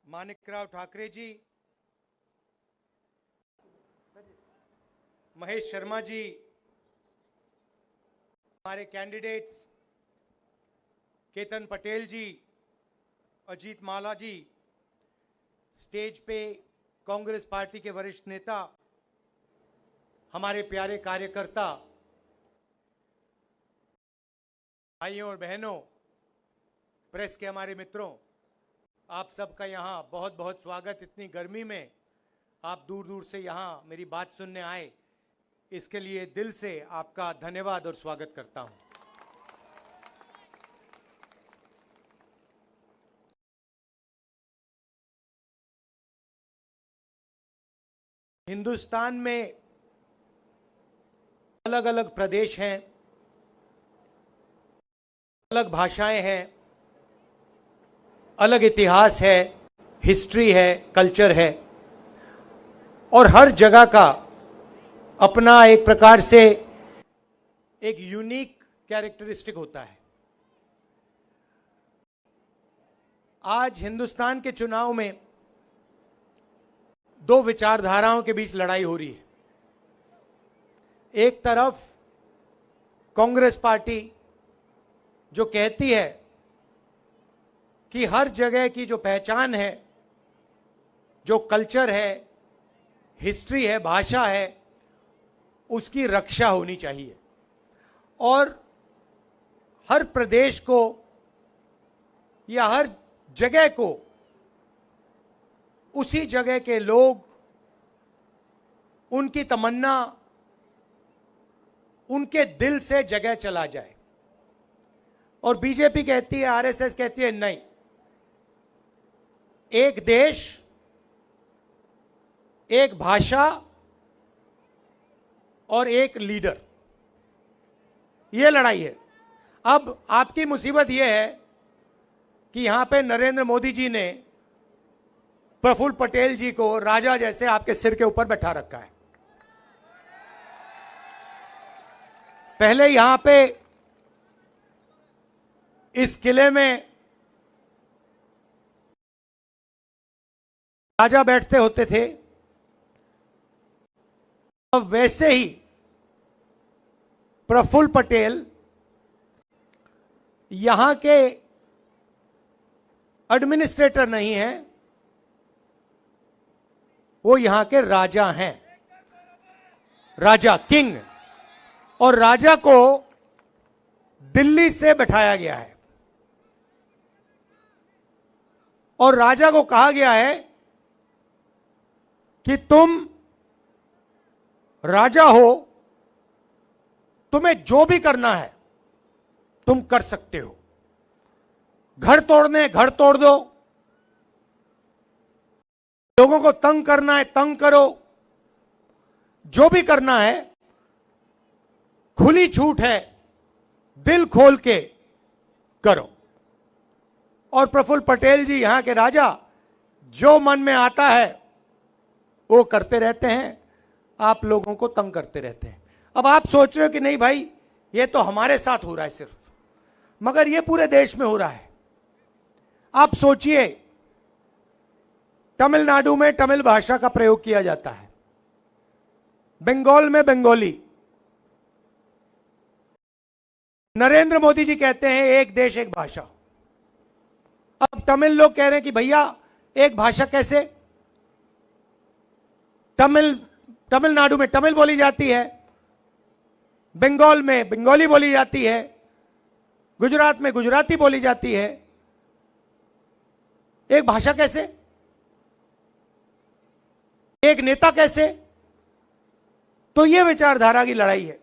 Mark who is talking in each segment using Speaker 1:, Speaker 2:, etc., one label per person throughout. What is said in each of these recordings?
Speaker 1: माणिकराव ठाकरे जी, महेश शर्मा जी, हमारे कैंडिडेट्स केतन पटेल जी, अजीत माला जी, स्टेज पे कांग्रेस पार्टी के वरिष्ठ नेता, हमारे प्यारे कार्यकर्ता, भाइयों और बहनों, प्रेस के हमारे मित्रों, आप सबका यहाँ बहुत बहुत स्वागत। इतनी गर्मी में आप दूर दूर से यहाँ मेरी बात सुनने आए, इसके लिए दिल से आपका धन्यवाद और स्वागत करता हूँ। हिंदुस्तान में अलग अलग प्रदेश हैं, अलग भाषाएं हैं, अलग इतिहास है, हिस्ट्री है, कल्चर है, और हर जगह का अपना एक प्रकार से एक यूनिक कैरेक्टरिस्टिक होता है। आज हिंदुस्तान के चुनाव में दो विचारधाराओं के बीच लड़ाई हो रही है। एक तरफ कांग्रेस पार्टी जो कहती है कि हर जगह की जो पहचान है, जो कल्चर है, हिस्ट्री है, भाषा है, उसकी रक्षा होनी चाहिए और हर प्रदेश को या हर जगह को उसी जगह के लोग, उनकी तमन्ना, उनके दिल से जगह चला जाए। और बीजेपी कहती है, आरएसएस कहती है नहीं, एक देश, एक भाषा और एक लीडर, यह लड़ाई है। अब आपकी मुसीबत यह है कि यहां पे नरेंद्र मोदी जी ने प्रफुल्ल पटेल जी को राजा जैसे आपके सिर के ऊपर बैठा रखा है। पहले यहां पे इस किले में राजा बैठते होते थे, अब वैसे ही प्रफुल्ल पटेल यहां के एडमिनिस्ट्रेटर नहीं हैं, वो यहां के राजा हैं, राजा, किंग। और राजा को दिल्ली से बैठाया गया है और राजा को कहा गया है कि तुम राजा हो, तुम्हें जो भी करना है तुम कर सकते हो। घर तोड़ने घर तोड़ दो, लोगों को तंग करना है तंग करो, जो भी करना है खुली छूट है, दिल खोल के करो। और प्रफुल्ल पटेल जी यहां के राजा जो मन में आता है वो करते रहते हैं, आप लोगों को तंग करते रहते हैं। अब आप सोच रहे हो कि नहीं भाई, ये तो हमारे साथ हो रहा है सिर्फ, मगर ये पूरे देश में हो रहा है। आप सोचिए, तमिलनाडु में तमिल भाषा का प्रयोग किया जाता है, बंगाल में बंगाली। नरेंद्र मोदी जी कहते हैं एक देश एक भाषा। अब तमिल लोग कह रहे हैं कि भैया एक भाषा कैसे? तमिलनाडु में तमिल बोली जाती है, बंगाल में बंगाली बोली जाती है, गुजरात में गुजराती बोली जाती है, एक भाषा कैसे? एक नेता कैसे? तो यह विचारधारा की लड़ाई है।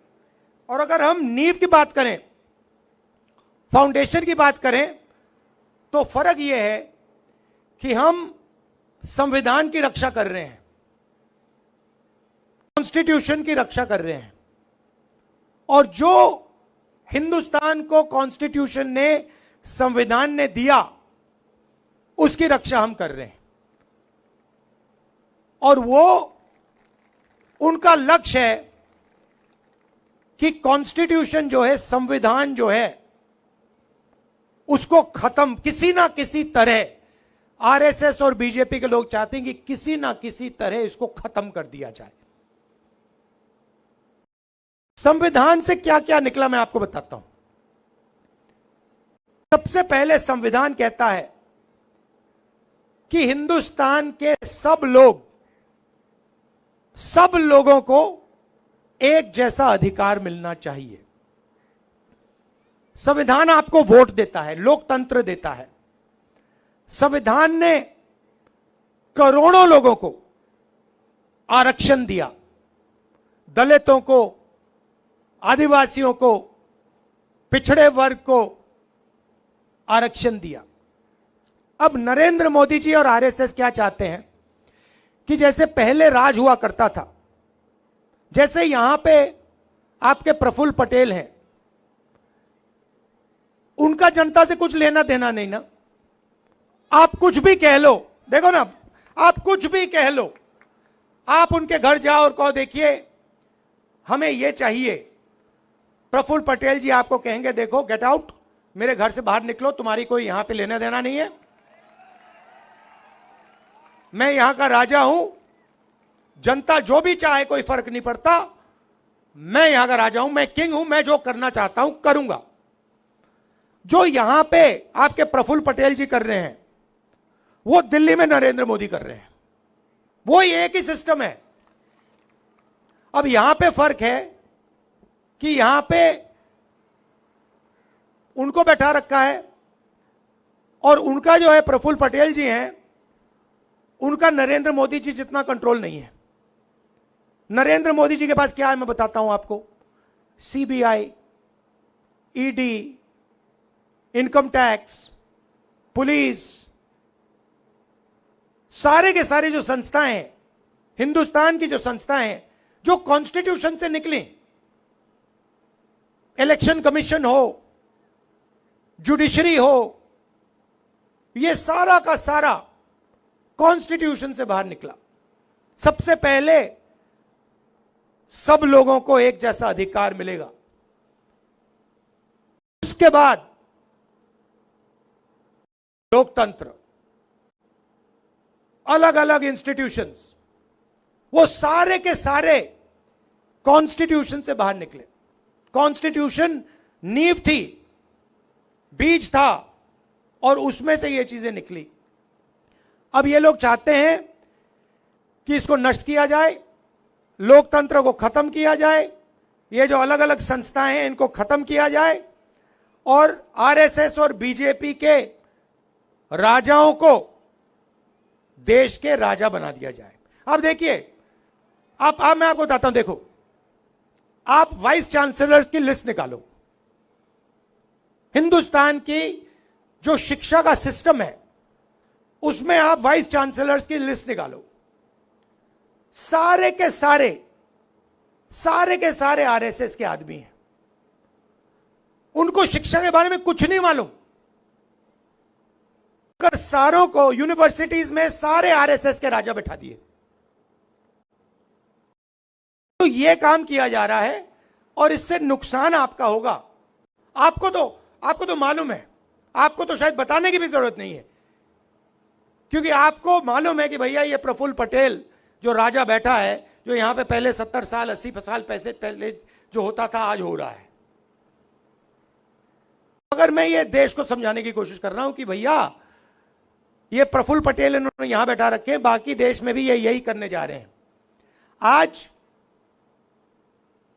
Speaker 1: और अगर हम नींव की बात करें, फाउंडेशन की बात करें, तो फर्क यह है कि हम संविधान की रक्षा कर रहे हैं, कॉन्स्टिट्यूशन की रक्षा कर रहे हैं, और जो हिंदुस्तान को कॉन्स्टिट्यूशन ने, संविधान ने दिया, उसकी रक्षा हम कर रहे हैं। और वो उनका लक्ष्य है कि कॉन्स्टिट्यूशन जो है, संविधान जो है, उसको खत्म किसी ना किसी तरह आरएसएस और बीजेपी के लोग चाहते हैं कि किसी ना किसी तरह इसको खत्म कर दिया जाए। संविधान से क्या क्या निकला मैं आपको बताता हूं। सबसे पहले संविधान कहता है कि हिंदुस्तान के सब लोगों को एक जैसा अधिकार मिलना चाहिए। संविधान आपको वोट देता है, लोकतंत्र देता है। संविधान ने करोड़ों लोगों को आरक्षण दिया, दलितों को, आदिवासियों को, पिछड़े वर्ग को आरक्षण दिया। अब नरेंद्र मोदी जी और आरएसएस क्या चाहते हैं कि जैसे पहले राज हुआ करता था, जैसे यहां पे आपके प्रफुल्ल पटेल हैं, उनका जनता से कुछ लेना देना नहीं ना। आप कुछ भी कह लो, देखो ना, आप कुछ भी कह लो, आप उनके घर जाओ और कहो देखिए हमें यह चाहिए, प्रफुल्ल पटेल जी आपको कहेंगे देखो गेट आउट, मेरे घर से बाहर निकलो, तुम्हारी कोई यहां पे लेना देना नहीं है, मैं यहां का राजा हूं, जनता जो भी चाहे कोई फर्क नहीं पड़ता, मैं यहां का राजा हूं, मैं किंग हूं, मैं जो करना चाहता हूं करूंगा। जो यहां पे आपके प्रफुल्ल पटेल जी कर रहे हैं वो दिल्ली में नरेंद्र मोदी कर रहे हैं, वो एक ही सिस्टम है। अब यहां पे फर्क है कि यहां पे उनको बैठा रखा है और उनका जो है प्रफुल्ल पटेल जी हैं, उनका नरेंद्र मोदी जी जितना कंट्रोल नहीं है। नरेंद्र मोदी जी के पास क्या है मैं बताता हूं आपको। CBI, ED, income tax, police, सारे के सारे जो संस्थाएं हैं, हिंदुस्तान की जो संस्थाएं हैं जो कॉन्स्टिट्यूशन से निकली, इलेक्शन कमीशन हो, जुडिशरी हो, ये सारा का सारा कॉन्स्टिट्यूशन से बाहर निकला। सबसे पहले सब लोगों को एक जैसा अधिकार मिलेगा, उसके बाद लोकतंत्र, अलग अलग इंस्टीट्यूशंस, वो सारे के सारे कॉन्स्टिट्यूशन से बाहर निकले। कॉन्स्टिट्यूशन नींव थी, बीज था, और उसमें से ये चीजें निकली। अब ये लोग चाहते हैं कि इसको नष्ट किया जाए, लोकतंत्र को खत्म किया जाए, ये जो अलग अलग संस्थाएं हैं इनको खत्म किया जाए, और आरएसएस और बीजेपी के राजाओं को देश के राजा बना दिया जाए। अब देखिए, आप मैं आपको बताता हूं, देखो, आप वाइस चांसलर्स की लिस्ट निकालो। हिंदुस्तान की जो शिक्षा का सिस्टम है उसमें आप वाइस चांसलर्स की लिस्ट निकालो। सारे के सारे आरएसएस के आदमी हैं, उनको शिक्षा के बारे में कुछ नहीं मालूम। कर सारों को यूनिवर्सिटीज में सारे आरएसएस के राजा बैठा दिए। तो यह काम किया जा रहा है और इससे नुकसान आपका होगा। आपको तो मालूम है, आपको तो शायद बताने की भी जरूरत नहीं है, क्योंकि आपको मालूम है कि भैया ये प्रफुल्ल पटेल जो राजा बैठा है, जो यहां पे पहले 70 साल 80 साल पहले जो होता था आज हो रहा है। अगर मैं ये देश को समझाने की कोशिश कर रहा हूं कि भैया ये प्रफुल्ल पटेल इन्होंने यहां बैठा रखे हैं, बाकी देश में भी ये यही करने जा रहे हैं। आज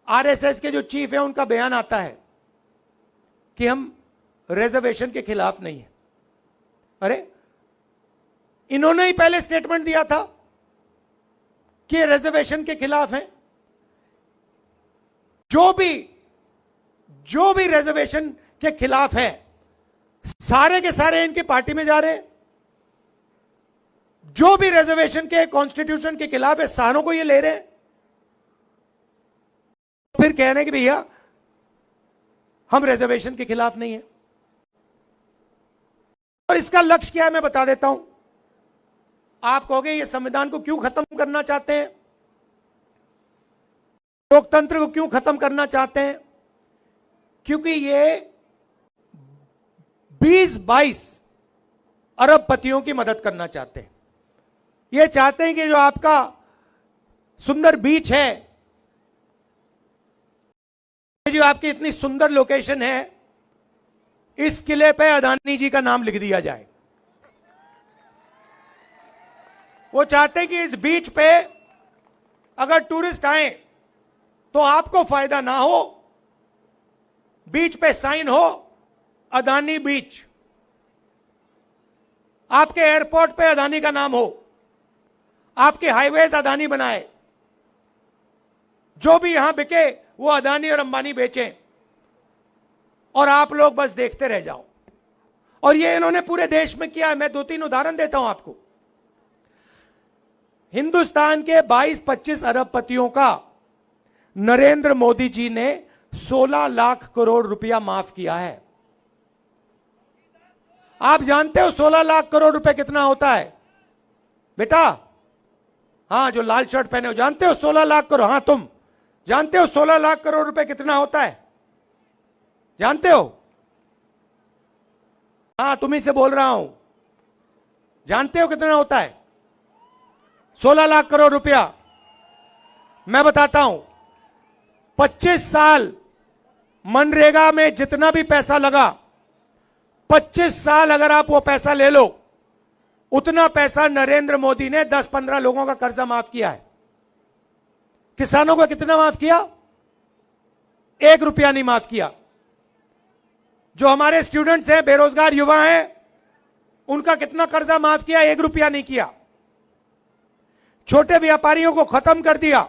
Speaker 1: आरएसएस के जो चीफ है उनका बयान आता है कि हम रिजर्वेशन के खिलाफ नहीं है। अरे, इन्होंने ही पहले स्टेटमेंट दिया था कि रिजर्वेशन के खिलाफ है। जो भी रिजर्वेशन के खिलाफ है, सारे के सारे इनकी पार्टी में जा रहे हैं। जो भी रिजर्वेशन के कॉन्स्टिट्यूशन के खिलाफ है, सारों को ये ले रहे हैं। फिर कह रहे हैं कि भैया हम रिजर्वेशन के खिलाफ नहीं है। और इसका लक्ष्य क्या है मैं बता देता हूं। आप कहोगे ये संविधान को क्यों खत्म करना चाहते हैं, लोकतंत्र को क्यों खत्म करना चाहते हैं? क्योंकि ये 20-22 अरबपतियों की मदद करना चाहते हैं। ये चाहते हैं कि जो आपका सुंदर बीच है, जो आपकी इतनी सुंदर लोकेशन है, इस किले पे अदानी जी का नाम लिख दिया जाए। वो चाहते हैं कि इस बीच पे अगर टूरिस्ट आए तो आपको फायदा ना हो, बीच पे साइन हो अदानी बीच, आपके एयरपोर्ट पे अदानी का नाम हो, आपके हाईवेज अदानी बनाए, जो भी यहां बिके वो अदानी और अंबानी बेचें और आप लोग बस देखते रह जाओ। और ये इन्होंने पूरे देश में किया है। मैं 2-3 उदाहरण देता हूं आपको। हिंदुस्तान के 22-25 अरबपतियों का नरेंद्र मोदी जी ने 16 लाख करोड़ रुपया माफ किया है। आप जानते हो 16 लाख करोड़ रुपए कितना होता है बेटा? हां, जो लाल शर्ट पहने हो, जानते हो 16 लाख करोड़? हां, तुम जानते हो 16 लाख करोड़ रुपए कितना होता है? जानते हो? हां, तुम्ही से बोल रहा हूं। जानते हो कितना होता है 16 लाख करोड़ रुपया? मैं बताता हूं। 25 साल मनरेगा में जितना भी पैसा लगा, 25 साल अगर आप वो पैसा ले लो, उतना पैसा नरेंद्र मोदी ने 10-15 लोगों का कर्जा माफ किया है। किसानों का कितना माफ किया? 1 रुपया नहीं माफ किया। जो हमारे स्टूडेंट्स हैं, बेरोजगार युवा हैं, उनका कितना कर्जा माफ किया? 1 रुपया नहीं किया। छोटे व्यापारियों को खत्म कर दिया,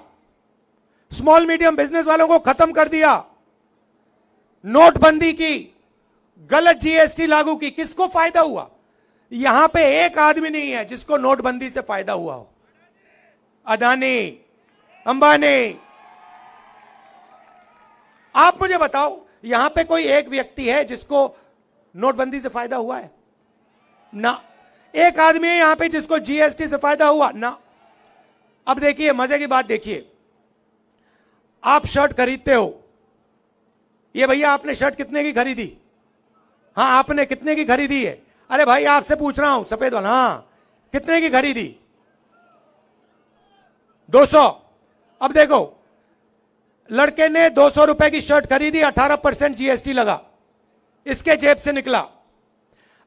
Speaker 1: स्मॉल मीडियम बिजनेस वालों को खत्म कर दिया, नोटबंदी की, गलत जीएसटी लागू की। किसको फायदा हुआ? यहां पे एक आदमी नहीं है जिसको नोटबंदी से फायदा हुआ हो। अदानी, अंबानी। आप मुझे बताओ, यहां पे कोई एक व्यक्ति है जिसको नोटबंदी से फायदा हुआ है? ना। एक आदमी है यहां पे जिसको जीएसटी से फायदा हुआ? ना। अब देखिए, मजे की बात देखिए। आप शर्ट खरीदते हो, ये भैया आपने शर्ट कितने की खरीदी? हाँ, आपने कितने की खरीदी है? अरे भाई, आपसे पूछ रहा हूं, सफेद वाला। हाँ, कितने की खरीदी? 200। अब देखो, लड़के ने 200 रुपए की शर्ट खरीदी, 18% जीएसटी लगा, इसके जेब से निकला।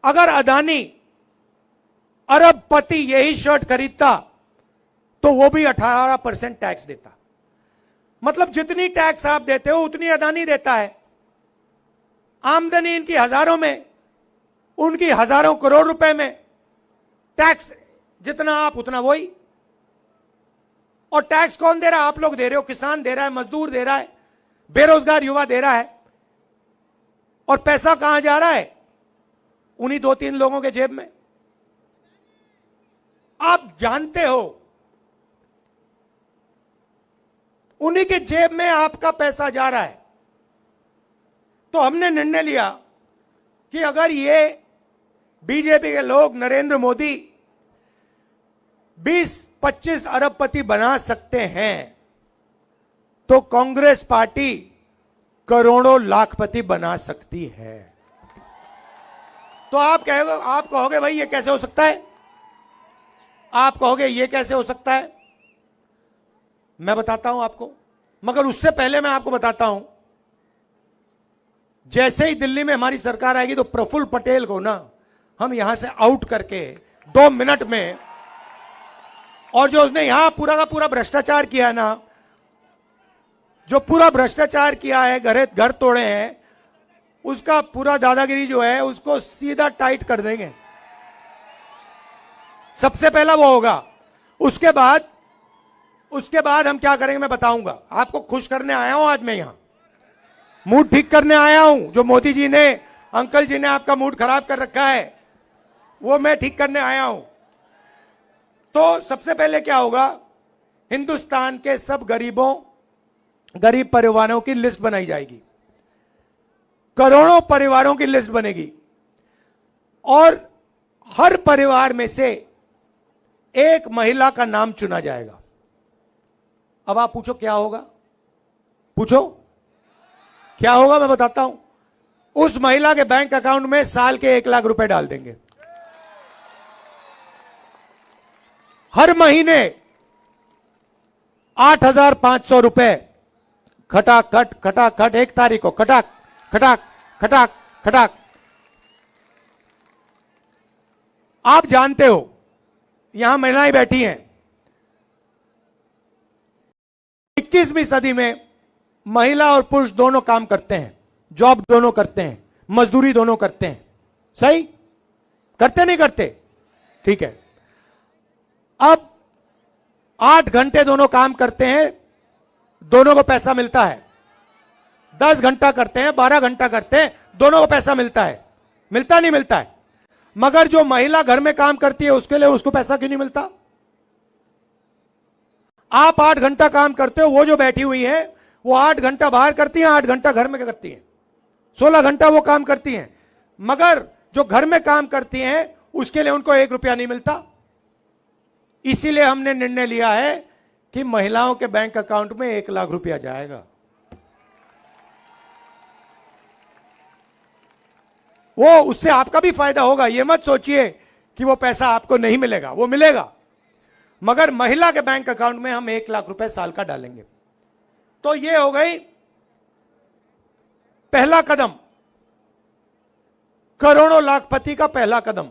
Speaker 1: अगर अदानी अरबपति यही शर्ट खरीदता तो वो भी 18% टैक्स देता। मतलब जितनी टैक्स आप देते हो उतनी अदानी देता है। आमदनी इनकी हजारों में, उनकी हजारों करोड़ रुपए में। टैक्स जितना आप उतना वही। और टैक्स कौन दे रहा है? आप लोग दे रहे हो। किसान दे रहा है, मजदूर दे रहा है, बेरोजगार युवा दे रहा है। और पैसा कहां जा रहा है? उन्हीं 2-3 लोगों के जेब में। आप जानते हो, उन्हीं के जेब में आपका पैसा जा रहा है। तो हमने निर्णय लिया कि अगर ये बीजेपी के लोग नरेंद्र मोदी 20-25 अरबपति बना सकते हैं, तो कांग्रेस पार्टी करोड़ों लाखपति बना सकती है। तो आप कहोगे भाई ये कैसे हो सकता है? आप कहोगे ये कैसे हो सकता है? मैं बताता हूं आपको, मगर उससे पहले मैं आपको बताता हूं, जैसे ही दिल्ली में हमारी सरकार आएगी तो प्रफुल्ल पटेल को ना हम यहां से आउट करके 2 मिनट में, और जो उसने यहां पूरा का पूरा भ्रष्टाचार किया है ना, जो पूरा भ्रष्टाचार किया है, घर तोड़े हैं, उसका पूरा दादागिरी जो है उसको सीधा टाइट कर देंगे। सबसे पहला वो होगा। उसके बाद हम क्या करेंगे मैं बताऊंगा। आपको खुश करने आया हूं आज मैं यहां, मूड ठीक करने आया हूं। जो मोदी जी ने, अंकल जी ने आपका मूड खराब कर रखा है, वो मैं ठीक करने आया हूं। तो सबसे पहले क्या होगा, हिंदुस्तान के सब गरीब परिवारों की लिस्ट बनाई जाएगी। करोड़ों परिवारों की लिस्ट बनेगी और हर परिवार में से एक महिला का नाम चुना जाएगा। अब आप पूछो क्या होगा? पूछो क्या होगा? मैं बताता हूं। उस महिला के बैंक अकाउंट में साल के 1 लाख रुपए डाल देंगे। हर महीने 8,500 रुपए खटाखट खटाखट 1 तारीख को खटाक खटाक खटाक खटाक। आप जानते हो यहां महिलाएं बैठी हैं, 21वीं सदी में महिला और पुरुष दोनों काम करते हैं, जॉब दोनों करते हैं, मजदूरी दोनों करते हैं। सही करते नहीं करते? ठीक है। अब 8 घंटे दोनों काम करते हैं, दोनों को पैसा मिलता है। 10 घंटा करते हैं, 12 घंटा करते हैं, दोनों को पैसा मिलता है। मिलता नहीं मिलता है? मगर जो महिला घर में काम करती है उसके लिए उसको पैसा क्यों नहीं मिलता? आप 8 घंटा काम करते हो, वो जो बैठी हुई है वो 8 घंटा बाहर करती है, 8 घंटा घर में क्या करती है? 16 घंटा वो काम करती हैं, मगर जो घर में काम करती हैं उसके लिए उनको 1 रुपया नहीं मिलता। इसीलिए हमने निर्णय लिया है कि महिलाओं के बैंक अकाउंट में 1 लाख रुपया जाएगा। वो उससे आपका भी फायदा होगा। ये मत सोचिए कि वो पैसा आपको नहीं मिलेगा, वो मिलेगा, मगर महिला के बैंक अकाउंट में हम 1 लाख रुपए साल का डालेंगे। तो ये हो गई पहला कदम, करोड़ों लाखपति का पहला कदम।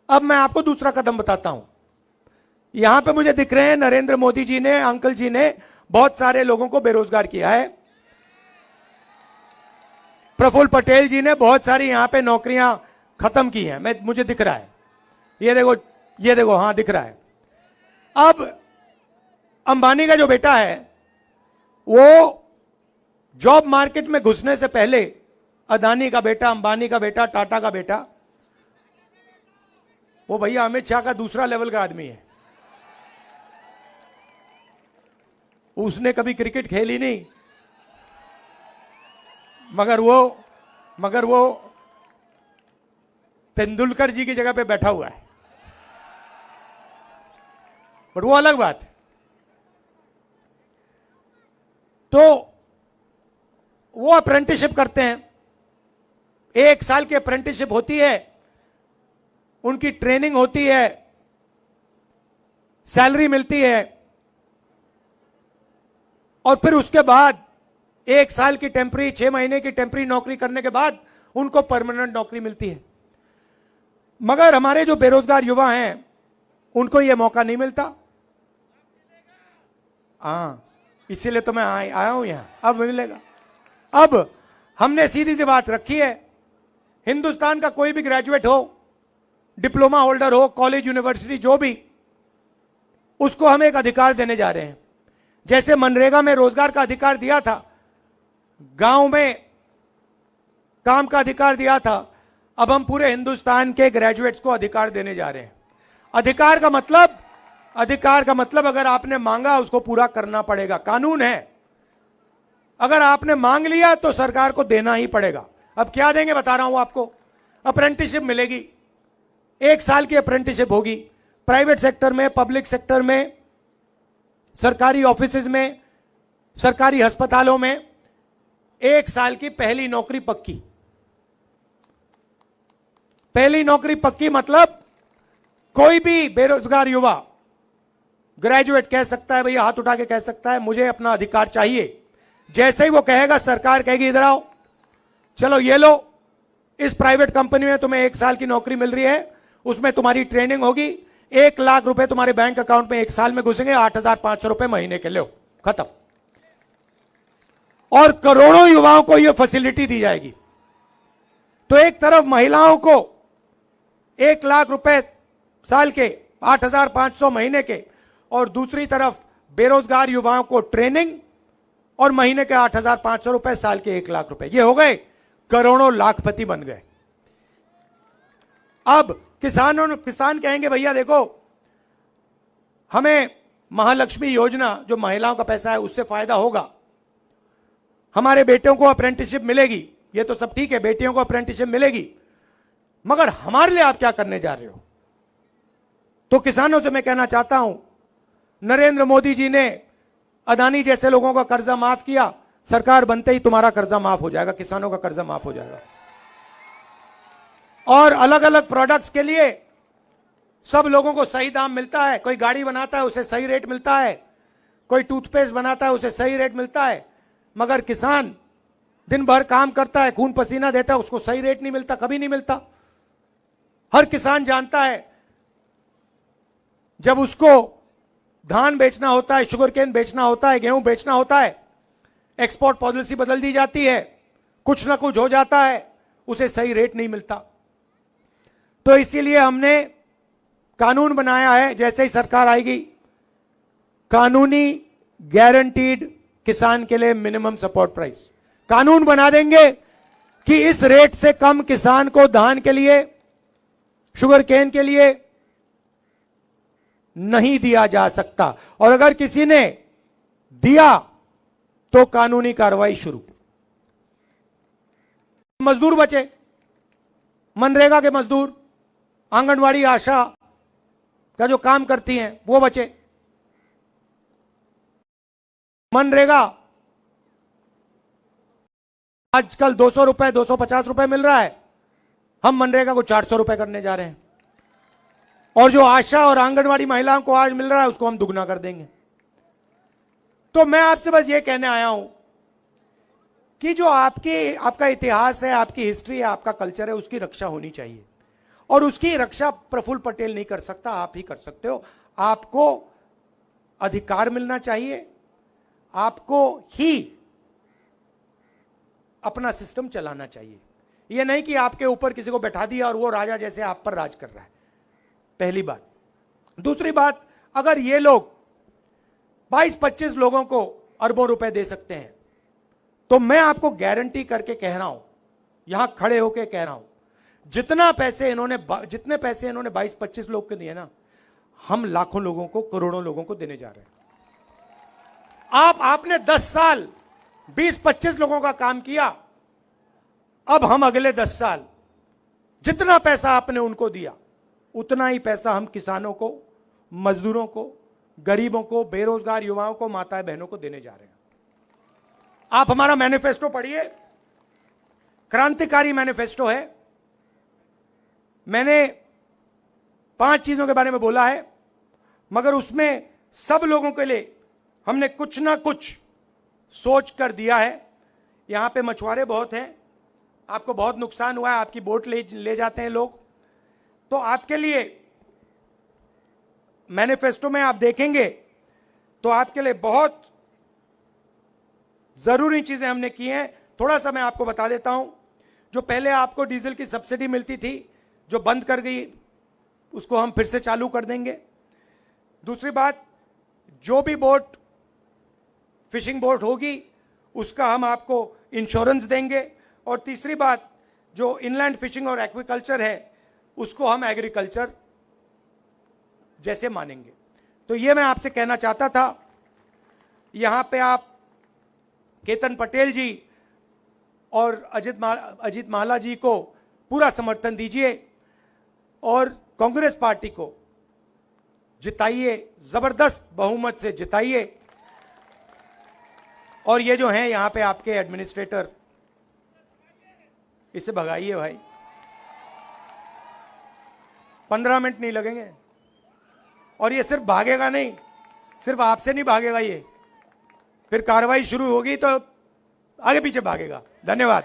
Speaker 1: अब मैं आपको दूसरा कदम बताता हूं। यहां पे मुझे दिख रहे हैं नरेंद्र मोदी जी ने, अंकल जी ने बहुत सारे लोगों को बेरोजगार किया है। प्रफुल्ल पटेल जी ने बहुत सारी यहां पे नौकरियां खत्म की हैं, मुझे दिख रहा है। ये देखो, हां दिख रहा है। अब अंबानी का जो बेटा है वो जॉब मार्केट में घुसने से पहले, अदानी का बेटा, अंबानी का बेटा, टाटा का बेटा, वो भैया अमित शाह का दूसरा लेवल का आदमी है। उसने कभी क्रिकेट खेली नहीं, मगर वो तेंदुलकर जी की जगह पे बैठा हुआ है, बट वो अलग बात है। तो वो अप्रेंटिसशिप करते हैं, 1 साल की अप्रेंटिसशिप होती है, उनकी ट्रेनिंग होती है, सैलरी मिलती है, और फिर उसके बाद 1 साल की टेम्पररी, 6 महीने की टेम्पररी नौकरी करने के बाद उनको परमानेंट नौकरी मिलती है। मगर हमारे जो बेरोजगार युवा हैं उनको यह मौका नहीं मिलता। हाँ, इसीलिए तो मैं आया हूं यहां, अब मिलेगा। अब हमने सीधी सी बात रखी है, हिंदुस्तान का कोई भी ग्रेजुएट हो, डिप्लोमा होल्डर हो, कॉलेज यूनिवर्सिटी जो भी, उसको हम एक अधिकार देने जा रहे हैं। जैसे मनरेगा में रोजगार का अधिकार दिया था, गांव में काम का अधिकार दिया था, अब हम पूरे हिंदुस्तान के ग्रेजुएट्स को अधिकार देने जा रहे हैं। अधिकार का मतलब अगर आपने मांगा उसको पूरा करना पड़ेगा, कानून है। अगर आपने मांग लिया तो सरकार को देना ही पड़ेगा। अब क्या देंगे बता रहा हूं आपको। अप्रेंटिसशिप मिलेगी, 1 साल की अप्रेंटिसशिप होगी, प्राइवेट सेक्टर में, पब्लिक सेक्टर में, सरकारी ऑफिसेज में, सरकारी अस्पतालों में 1 साल की पहली नौकरी पक्की। पहली नौकरी पक्की मतलब कोई भी बेरोजगार युवा, ग्रेजुएट कह सकता है, भैया हाथ उठा के कह सकता है मुझे अपना अधिकार चाहिए। जैसे ही वो कहेगा, सरकार कहेगी इधर आओ, चलो ये लो, इस प्राइवेट कंपनी में तुम्हें 1 साल की नौकरी मिल रही है, उसमें तुम्हारी ट्रेनिंग होगी, 1 लाख रुपए तुम्हारे बैंक अकाउंट में 1 साल में घुसेंगे, 8,500 रुपए महीने के, लो खत्म। और करोड़ों युवाओं को यह फैसिलिटी दी जाएगी। तो एक तरफ महिलाओं को 1 लाख रुपए साल के, 8,500 महीने के, और दूसरी तरफ बेरोजगार युवाओं को ट्रेनिंग और महीने के 8,500 रुपए, साल के 1 लाख रुपए। ये हो गए करोड़ों लाखपति बन गए। अब किसान कहेंगे भैया देखो, हमें महालक्ष्मी योजना जो महिलाओं का पैसा है उससे फायदा होगा, हमारे बेटियों को अप्रेंटिसशिप मिलेगी, ये तो सब ठीक है, बेटियों को अप्रेंटिसशिप मिलेगी, मगर हमारे लिए आप क्या करने जा रहे हो? तो किसानों से मैं कहना चाहता हूं, नरेंद्र मोदी जी ने अदानी जैसे लोगों का कर्जा माफ किया, सरकार बनते ही तुम्हारा कर्जा माफ हो जाएगा, किसानों का कर्जा माफ हो जाएगा। और अलग अलग प्रोडक्ट्स के लिए सब लोगों को सही दाम मिलता है। कोई गाड़ी बनाता है उसे सही रेट मिलता है, कोई टूथपेस्ट बनाता है उसे सही रेट मिलता है, मगर किसान दिन भर काम करता है, खून पसीना देता है, उसको सही रेट नहीं मिलता, कभी नहीं मिलता। हर किसान जानता है जब उसको धान बेचना होता है, शुगर केन बेचना होता है, गेहूं बेचना होता है, एक्सपोर्ट पॉलिसी बदल दी जाती है, कुछ ना कुछ हो जाता है, उसे सही रेट नहीं मिलता। तो इसीलिए हमने कानून बनाया है, जैसे ही सरकार आएगी, कानूनी गारंटीड किसान के लिए मिनिमम सपोर्ट प्राइस कानून बना देंगे कि इस रेट से कम किसान को धान के लिए, शुगर केन के लिए नहीं दिया जा सकता, और अगर किसी ने दिया तो कानूनी कार्रवाई शुरू। मजदूर बचे, मनरेगा के मजदूर, आंगनवाड़ी आशा का जो काम करती हैं वो बचे। मनरेगा आजकल 200 रुपए 250 रुपए मिल रहा है, हम मनरेगा को 400 रुपए करने जा रहे हैं, और जो आशा और आंगनवाड़ी महिलाओं को आज मिल रहा है उसको हम दुगना कर देंगे। तो मैं आपसे बस ये कहने आया हूं कि जो आपका इतिहास है, आपकी हिस्ट्री है, आपका कल्चर है, उसकी रक्षा होनी चाहिए, और उसकी रक्षा प्रफुल्ल पटेल नहीं कर सकता, आप ही कर सकते हो। आपको अधिकार मिलना चाहिए, आपको ही अपना सिस्टम चलाना चाहिए। यह नहीं कि आपके ऊपर किसी को बैठा दिया और वो राजा जैसे आप पर राज कर रहा है, पहली बात। दूसरी बात, अगर ये लोग 22-25 लोगों को अरबों रुपए दे सकते हैं, तो मैं आपको गारंटी करके कह रहा हूं, यहां खड़े होकर कह रहा हूं, जितने पैसे इन्होंने 22-25 लोग के दिए ना, हम लाखों लोगों को, करोड़ों लोगों को देने जा रहे हैं। आपने 10 साल 20-25 लोगों का काम किया, अब हम अगले 10 साल जितना पैसा आपने उनको दिया, उतना ही पैसा हम किसानों को, मजदूरों को, गरीबों को, बेरोजगार युवाओं को, माताएं बहनों को देने जा रहे हैं। आप हमारा मैनिफेस्टो पढ़िए, क्रांतिकारी मैनिफेस्टो है। मैंने 5 चीजों के बारे में बोला है, मगर उसमें सब लोगों के लिए हमने कुछ ना कुछ सोच कर दिया है। यहां पे मछुआरे बहुत हैं, आपको बहुत नुकसान हुआ है, आपकी बोट ले जाते हैं लोग, तो आपके लिए मैनिफेस्टो में आप देखेंगे तो आपके लिए बहुत जरूरी चीजें हमने की हैं। थोड़ा सा मैं आपको बता देता हूं। जो पहले आपको डीजल की सब्सिडी मिलती थी, जो बंद कर गई, उसको हम फिर से चालू कर देंगे। दूसरी बात, जो भी बोट, फिशिंग बोट होगी, उसका हम आपको इंश्योरेंस देंगे। और तीसरी बात, जो इनलैंड फिशिंग और एक्वाकल्चर है, उसको हम एग्रीकल्चर जैसे मानेंगे। तो ये मैं आपसे कहना चाहता था। यहां पे आप केतन पटेल जी और अजीत माला जी को पूरा समर्थन दीजिए और कांग्रेस पार्टी को जिताइए, जबरदस्त बहुमत से जिताइए। और ये जो हैं यहां पे आपके एडमिनिस्ट्रेटर, इसे भगाइए भाई, 15 मिनट नहीं लगेंगे। और ये सिर्फ भागेगा नहीं, सिर्फ आपसे नहीं भागेगा, ये फिर कार्रवाई शुरू होगी तो आगे पीछे भागेगा। धन्यवाद।